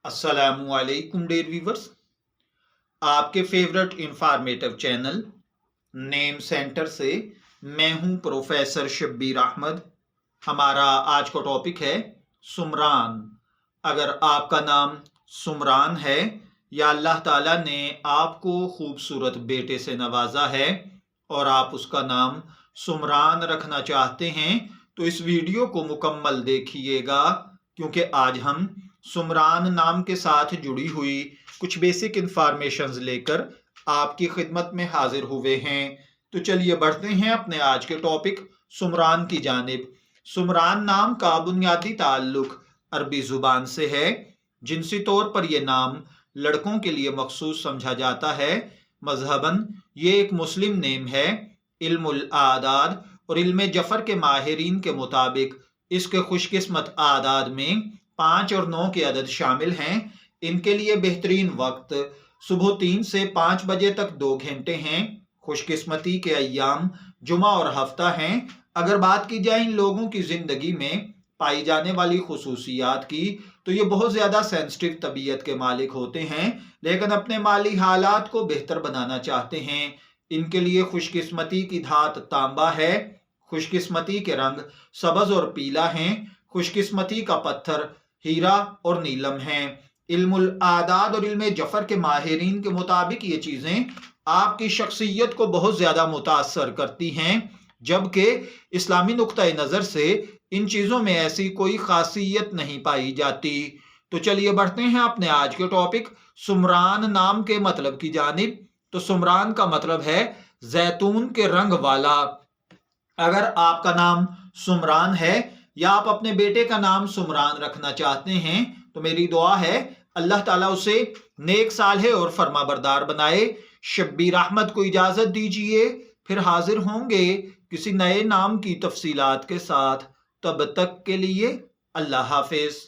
असलामुअलैकुम dear viewers, आपके favourite informative channel name centre से मैं हूं प्रोफेसर शब्बीर अहमद। हमारा आज का टॉपिक है सुमरान। अगर आपका नाम सुमरान है या अल्लाह ताला ने आपको खूबसूरत बेटे से नवाजा है और आप उसका नाम सुमरान रखना चाहते हैं तो इस वीडियो को मुकम्मल देखिएगा, क्योंकि आज हम सुमरान नाम के साथ जुड़ी हुई कुछ बेसिक इंफॉर्मेशंस लेकर आपकी खिदमत में हाजिर हुए हैं। तो चलिए बढ़ते हैं अपने आज के टॉपिक सुमरान की जानिब। सुमरान नाम का बुनियादी ताल्लुक अरबी जुबान से है। जिनसी तौर पर यह नाम लड़कों के लिए मखसूस समझा जाता है। मजहबन ये एक मुस्लिम नेम है। इल्मुल आदाद और इल्म जफर के माहिरीन के मुताबिक इसके खुशकिस्मत आदाद में 5 और 9 के अदद शामिल हैं। इनके लिए बेहतरीन वक्त सुबह 3 से 5 बजे तक 2 घंटे हैं। खुशकिस्मती के अय्याम जुमा और हफ्ता हैं। अगर बात की जाए इन लोगों की जिंदगी में पाई जाने वाली खुसूसियात की, तो ये बहुत ज्यादा सेंसिटिव तबीयत के मालिक होते हैं, लेकिन अपने माली हालात को बेहतर बनाना चाहते हैं। इनके लिए खुशकिस्मती की धात तांबा है। खुशकिस्मती के रंग सब्ज और पीला हैं। खुशकिस्मती का पत्थर हीरा और नीलम हैं। इल्मुल आदाद और इल्म जफर के माहिरीन के मुताबिक ये चीजें आपकी शख्सियत को बहुत ज्यादा मुतासर करती हैं, जबकि इस्लामी नुक्ता नजर से इन चीजों में ऐसी कोई खासियत नहीं पाई जाती। तो चलिए बढ़ते हैं अपने आज के टॉपिक सुमरान नाम के मतलब की जानिब। तो सुमरान का मतलब है जैतून के रंग वाला। अगर आपका नाम सुमरान है या आप अपने बेटे का नाम सुमरान रखना चाहते हैं तो मेरी दुआ है अल्लाह ताला उसे नेक सालेह और फरमाबरदार बनाए। शब्बीर अहमद को इजाजत दीजिए, फिर हाजिर होंगे किसी नए नाम की तफसीलात के साथ। तब तक के लिए अल्लाह हाफिज।